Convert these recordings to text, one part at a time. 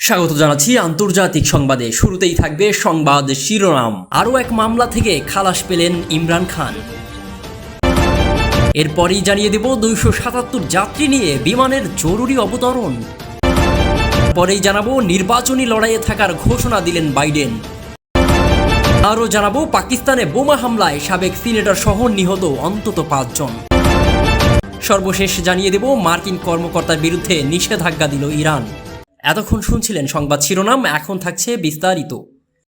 স্বাগত জানাচ্ছি আন্তর্জাতিক সংবাদে। শুরুতেই থাকবে সংবাদ শিরোনাম। আরও এক মামলা থেকে খালাস পেলেন ইমরান খান। এরপরই জানিয়ে দেব 277 যাত্রী নিয়ে বিমানের জরুরি অবতরণ। পরেই জানাবো নির্বাচনী লড়াইয়ে থাকার ঘোষণা দিলেন বাইডেন। আরও জানাবো পাকিস্তানে বোমা হামলায় সাবেক সিনেটর সহ নিহত অন্তত 5 জন। সর্বশেষ জানিয়ে দেব মার্কিন কর্মকর্তার বিরুদ্ধে নিষেধাজ্ঞা দিল ইরান। এতক্ষণ শুনছিলেন সংবাদ শিরোনাম, এখন থাকছে বিস্তারিত।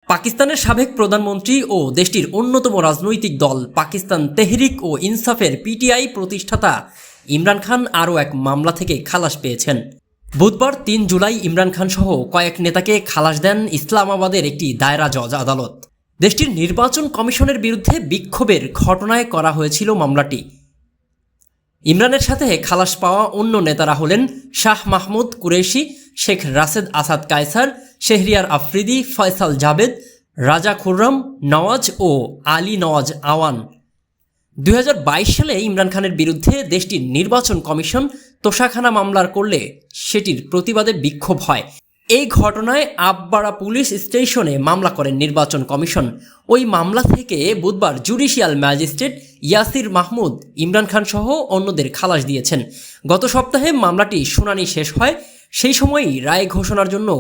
পাকিস্তানের সাবেক প্রধানমন্ত্রী ও দেশটির অন্যতম রাজনৈতিক দল পাকিস্তান তেহরিক ও ইনসাফের পিটিআই প্রতিষ্ঠাতা ইমরান খান আরও এক মামলা থেকে খালাস পেয়েছেন। বুধবার 3 জুলাই ইমরান খান সহ কয়েক নেতাকে খালাস দেন ইসলামাবাদের একটি দায়রা জজ আদালত। দেশটির নির্বাচন কমিশনের বিরুদ্ধে বিক্ষোভের ঘটনায় করা হয়েছিল মামলাটি। ইমরানের সাথে খালাস পাওয়া অন্য নেতারা হলেন শাহ মাহমুদ কুরেশি, শেখ রাশেদ আসাদ কায়সার, শেহরিয়ার আফ্রিদি, ফয়সাল জাবেদ, রাজা খুররম নওয়াজ ও আলী নওয়াজ আওয়ান। 2022 সালে ইমরান খানের বিরুদ্ধে দেশটির নির্বাচন কমিশন তোষাখানা মামলার করলে সেটির প্রতিবাদে বিক্ষোভ হয়। এই ঘটনায় আববাড়া পুলিশ স্টেশনে মামলা করেন নির্বাচন কমিশন। ওই মামলা থেকে বুধবার জুডিশিয়াল ম্যাজিস্ট্রেট ইয়াসির মাহমুদ ইমরান খান সহ অন্যদের খালাস দিয়েছেন। গত সপ্তাহে মামলাটি শুনানি শেষ হয়। সেই সময়ই রায় ঘোষণার জন্য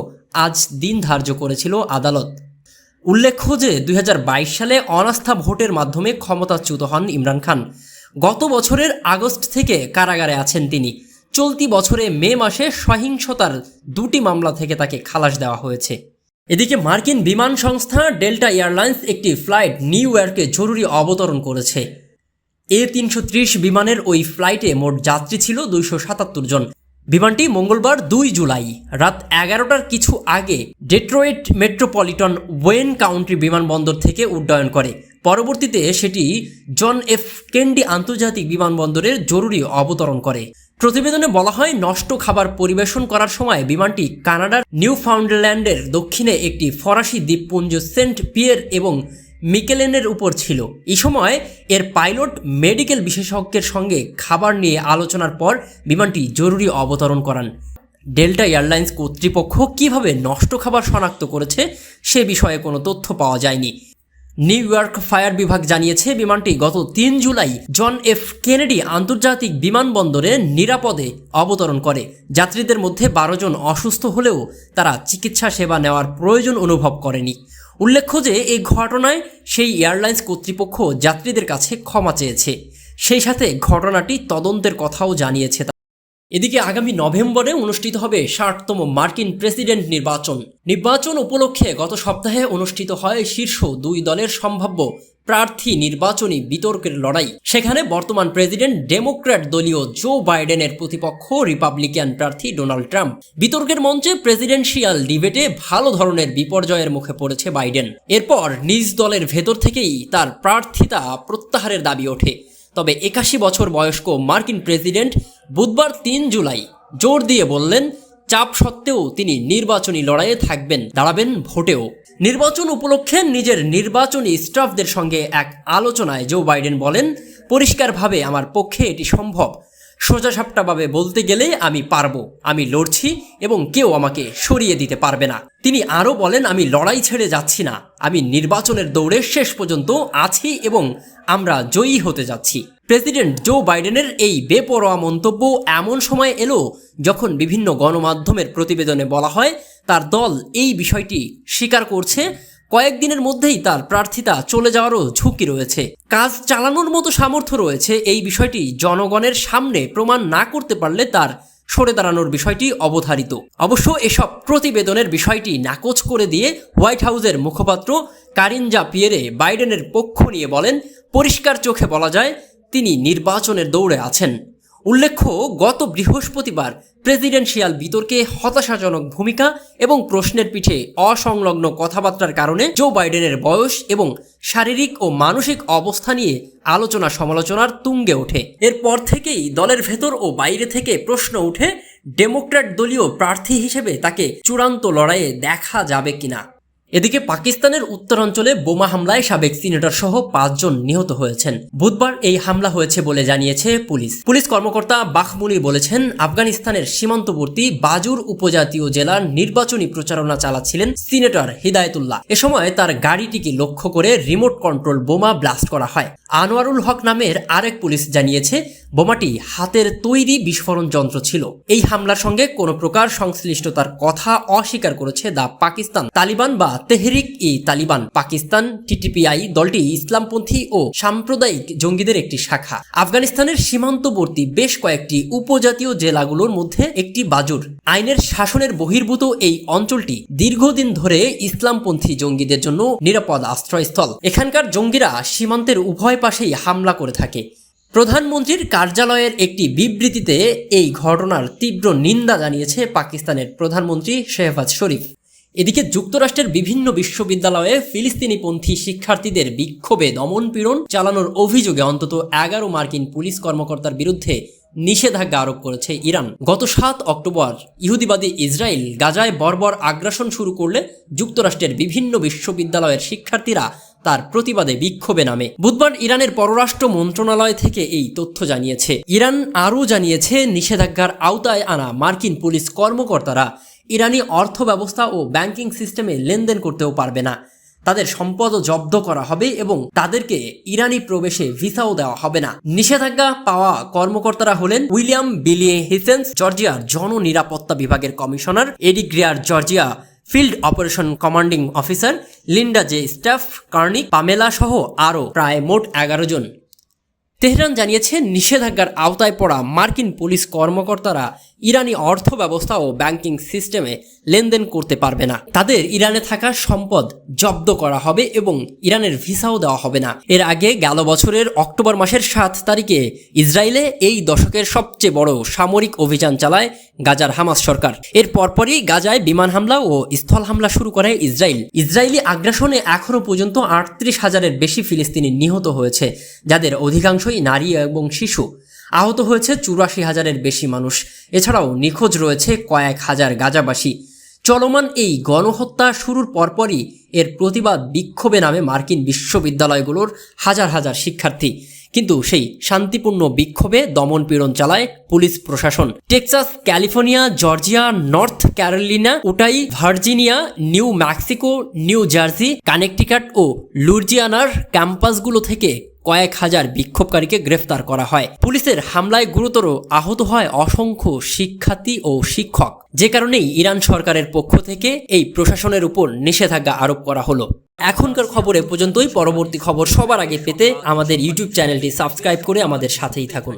আজ দিন ধার্য করেছিল আদালত। উল্লেখ্য যে 2022 সালে অনাস্থা ভোটের মাধ্যমে ক্ষমতাচ্যুত হন ইমরান খান। গত বছরের আগস্ট থেকে কারাগারে আছেন তিনি। চলতি বছরে মে মাসে সহিংসতার 2টি মামলা থেকে তাকে খালাস দেওয়া হয়েছে। এদিকে মার্কিন বিমান সংস্থা ডেল্টা এয়ারলাইন্স একটি ফ্লাইট নিউ ইয়র্কে জরুরি অবতরণ করেছে। A330 বিমানের ওই ফ্লাইটে মোট যাত্রী ছিল 277 জন। বিমানটি মঙ্গলবার 2 জুলাই রাত 11টার কিছু আগে ডেট্রয়েট মেট্রোপলিটন ওয়েন কাউন্টি বিমানবন্দর থেকে উড্ডয়ন করে। পরবর্তীতে সেটি জন এফ কেনেডি আন্তর্জাতিক বিমানবন্দরে জরুরি অবতরণ করে। প্রতিবেদনে বলা হয়, নষ্ট খাবার পরিবেশন করার সময় বিমানটি কানাডার নিউ ফাউন্ডল্যান্ডের দক্ষিণে একটি ফরাসি দ্বীপপুঞ্জ সেন্ট পিয়ের এবং মিকেলেনের উপর ছিল। এই সময় এর পাইলট মেডিকেল বিশেষজ্ঞের সঙ্গে খাবার নিয়ে আলোচনার পর বিমানটি জরুরি অবতরণ করান। ডেল্টা এয়ারলাইন্স কর্তৃপক্ষ কিভাবে নষ্ট খাবার শনাক্ত করেছে সে বিষয়ে কোনো তথ্য পাওয়া যায়নি। নিউ ইয়র্ক ফায়ার বিভাগ জানিয়েছে বিমানটি গত 3 জুলাই জন এফ কেনেডি আন্তর্জাতিক বিমানবন্দরে নিরাপদে অবতরণ করে। যাত্রীদের মধ্যে 12 জন অসুস্থ হলেও তারা চিকিৎসা সেবা নেওয়ার প্রয়োজন অনুভব করেনি। উল্লেখ্য যে এই ঘটনায় সেই এয়ারলাইন্স কর্তৃপক্ষ যাত্রীদের কাছে ক্ষমা চেয়েছে। সেই সাথে ঘটনাটি তদন্তের কথাও জানিয়েছে। এদিকে আগামী নভেম্বরে অনুষ্ঠিত হবে 60তম মার্কিন প্রেসিডেন্ট নির্বাচন উপলক্ষে গত সপ্তাহে অনুষ্ঠিত হয় শীর্ষ 2 দলের সম্ভাব্য প্রার্থী নির্বাচনী বিতর্কের লড়াই। সেখানে বর্তমান প্রেসিডেন্ট ডেমোক্র্যাট দলীয় জো বাইডেনের প্রতিপক্ষ রিপাবলিকান প্রার্থী ডোনাল্ড ট্রাম্প। বিতর্কের মঞ্চে প্রেসিডেন্সিয়াল ডিবেটে ভালো ধরনের বিপর্যয়ের মুখে পড়েছে বাইডেন। এরপর নিজ দলের ভেতর থেকেই তার প্রার্থিতা প্রত্যাহারের দাবি ওঠে। তবে 81 বছর বয়স্ক মার্কিন প্রেসিডেন্ট বুধবার 3 জুলাই জোর দিয়ে বললেন, চাপ সত্ত্বেও তিনি নির্বাচনী লড়াইয়ে থাকবেন, দাঁড়াবেন ভোটেও। নির্বাচন উপলক্ষে নিজের নির্বাচনী স্টাফদের সঙ্গে এক আলোচনায় জো বাইডেন বলেন, পরিষ্কারভাবে আমার পক্ষে এটি সম্ভব। সোজাসাপটাভাবে বলতে গেলে আমি পারবো, আমি লড়ছি এবং কেউ আমাকে সরিয়ে দিতে পারবে না। তিনি আরও বলেন, আমি লড়াই ছেড়ে যাচ্ছি না, আমি নির্বাচনের দৌড়ে শেষ পর্যন্ত আছি এবং আমরা জয়ী হতে যাচ্ছি। প্রেসিডেন্ট জো বাইডেনের এই বেপরোয়া মন্তব্য এমন সময় এলো যখন বিভিন্ন গণমাধ্যমের প্রতিবেদনে বলা হয় তার দল এই বিষয়টি স্বীকার করছে। কয়েকদিনের মধ্যেই তার প্রার্থিতা চলে যাওয়ারও ঝুঁকি রয়েছে। কাজ চালানোর মতো সামর্থ্য রয়েছে। এই বিষয়টি জনগণের সামনে প্রমাণ না করতে পারলে তার সরে দাঁড়ানোর বিষয়টি অবধারিত। অবশ্য এসব প্রতিবেদনের বিষয়টি নাকচ করে দিয়ে হোয়াইট হাউসের মুখপাত্র কারিন জাপিয়েরে বাইডেনের পক্ষ নিয়ে বলেন, পরিষ্কার চোখে বলা যায় তিনি নির্বাচনের দৌড়ে আছেন। উল্লেখ্য, গত বৃহস্পতিবার প্রেসিডেন্সিয়াল বিতর্কে হতাশাজনক ভূমিকা এবং প্রশ্নের পিঠে অসংলগ্ন কথাবার্তার কারণে জো বাইডেনের বয়স এবং শারীরিক ও মানসিক অবস্থা নিয়ে আলোচনা সমালোচনার তুঙ্গে ওঠে। এরপর থেকেই দলের ভেতর ও বাইরে থেকে প্রশ্ন উঠে ডেমোক্র্যাট দলীয় প্রার্থী হিসেবে তাকে চূড়ান্ত লড়াইয়ে দেখা যাবে কিনা। এদিকে পাকিস্তানের উত্তরাঞ্চলে বোমা হামলায় সাবেক সিনেটর সহ 5 জন নিহত হয়েছেন। বুধবার এই হামলা হয়েছে বলে জানিয়েছে পুলিশ কর্মকর্তা বাখমুনি বলেছেন, আফগানিস্তানের সীমান্তবর্তী বাজুর উপজাতীয় জেলার নির্বাচনী প্রচারণা চালাচ্ছিলেন সিনেটর হিদায়তুল্লাহ। এ সময় তার গাড়িটিকে লক্ষ্য করে রিমোট কন্ট্রোল বোমা ব্লাস্ট করা হয়। আনোয়ারুল হক নামের আরেক পুলিশ জানিয়েছে, বোমাটি হাতের তৈরি বিস্ফোরণ যন্ত্র ছিল। এই হামলার সঙ্গে কোনো প্রকার সংশ্লিষ্টতার কথা অস্বীকার করেছে দা পাকিস্তান তালিবান বা তেহরিক-ই-তালিবান পাকিস্তান টিটিপিআই। দলটি ইসলামপন্থী ও সাম্প্রদায়িক জঙ্গিদের একটি শাখা। আফগানিস্তানের সীমান্তবর্তী বেশ কয়েকটি উপজাতীয় জেলাগুলোর মধ্যে একটি বাজুর। আইনের শাসনের বহির্ভূত এই অঞ্চলটি দীর্ঘদিন ধরে ইসলামপন্থী জঙ্গিদের জন্য নিরাপদ আশ্রয়স্থল। এখানকার জঙ্গিরা সীমান্তের উভয় পাশেই হামলা করে থাকে। প্রধানমন্ত্রীর কার্যালয়ের একটি বিবৃতিতে এই ঘটনার তীব্র নিন্দা জানিয়েছে পাকিস্তানের প্রধানমন্ত্রী শেহবাজ শরীফ। এদিকে যুক্তরাষ্ট্রের বিভিন্ন বিশ্ববিদ্যালয়ে ফিলিস্তিনিপন্থী শিক্ষার্থীদের বিক্ষোভে দমনপীড়ন চালানোর অভিযোগে অন্তত 11 মার্কিন পুলিশ কর্মকর্তার বিরুদ্ধে নিষেধাজ্ঞা আরোপ করেছে ইরান। গত 7 অক্টোবর ইহুদিবাদী ইসরায়েল গাজায় বর্বর আগ্রাসন শুরু করলে যুক্তরাষ্ট্রের বিভিন্ন বিশ্ববিদ্যালয়ের শিক্ষার্থীরা তার প্রতিবাদে বিক্ষোভে নামে। বুধবার ইরানের পররাষ্ট্র মন্ত্রণালয় থেকে এই তথ্য জানিয়েছে। ইরান আরও জানিয়েছে, নিষেধাজ্ঞার আওতায় আনা মার্কিন পুলিশ কর্মকর্তারা ইরানি অর্থ ব্যবস্থা ও ব্যাংকিং সিস্টেমে লেনদেন করতেও পারবে না। তাদের সম্পদও জব্দ করা হবে এবং তাদেরকে ইরানি প্রবেশে ভিসাও দেওয়া হবে না। নিষেধাজ্ঞা পাওয়া কর্মকর্তারা হলেন উইলিয়াম বিলিয়ে হিসেন্স জর্জিয়ার জননিরাপত্তা বিভাগের কমিশনার, Eddie Grier Georgia field operation commanding officer, Linda J staff কার্নিক, পামেলা সহ আরও প্রায় মোট 11 জন। তেহরান জানিয়েছে, নিষেধাজ্ঞার আওতায় পড়া মার্কিন পুলিশ কর্মকর্তারা ইরানি অর্থ ব্যবস্থা ও ব্যাংকিং সিস্টেমে লেনদেন করতে পারবে না। তাদের ইরানে থাকা সম্পদ জব্দ করা হবে এবং ইরানের ভিসাও দেওয়া হবে না। এর আগে গেল বছরের অক্টোবর মাসের 7 তারিখে ইসরায়েলে এই দশকের সবচেয়ে বড় সামরিক অভিযান চালায় গাজার হামাস সরকার। এর পরপরই গাজায় বিমান হামলা ও স্থল হামলা শুরু করে ইসরায়েলি আগ্রাসনে এখনও পর্যন্ত 38,000-এর বেশি ফিলিস্তিনি নিহত হয়েছে, যাদের অধিকাংশই নারী এবং শিশু। আহত হয়েছে 84,000-এর বেশি মানুষ। এছাড়াও নিখোঁজ রয়েছে কয়েক হাজার গাজাবাসী। চলমান এই গণহত্যা শুরুর পরপরই এর প্রতিবাদ বিক্ষোভে নামে মার্কিন বিশ্ববিদ্যালয়গুলোর হাজার হাজার শিক্ষার্থী। কিন্তু সেই শান্তিপূর্ণ বিক্ষোভে দমনপীড়ন চালায় পুলিশ প্রশাসন। Texas, California, Georgia, North Carolina, Utah, Virginia, New Mexico, New Jersey, Connecticut ও লুইজিয়ানার ক্যাম্পাসগুলো থেকে কয়েক হাজার বিক্ষোভকারীকে গ্রেফতার করা হয়। পুলিশের হামলায় গুরুতর আহত হয় অসংখ্য শিক্ষার্থী ও শিক্ষক, যে কারণেই ইরান সরকারের পক্ষ থেকে এই প্রশাসনের উপর নিষেধাজ্ঞা আরোপ করা হলো। এখনকার খবর এ পর্যন্তই। পরবর্তী খবর সবার আগে পেতে আমাদের ইউটিউব চ্যানেলটি সাবস্ক্রাইব করে আমাদের সাথেই থাকুন।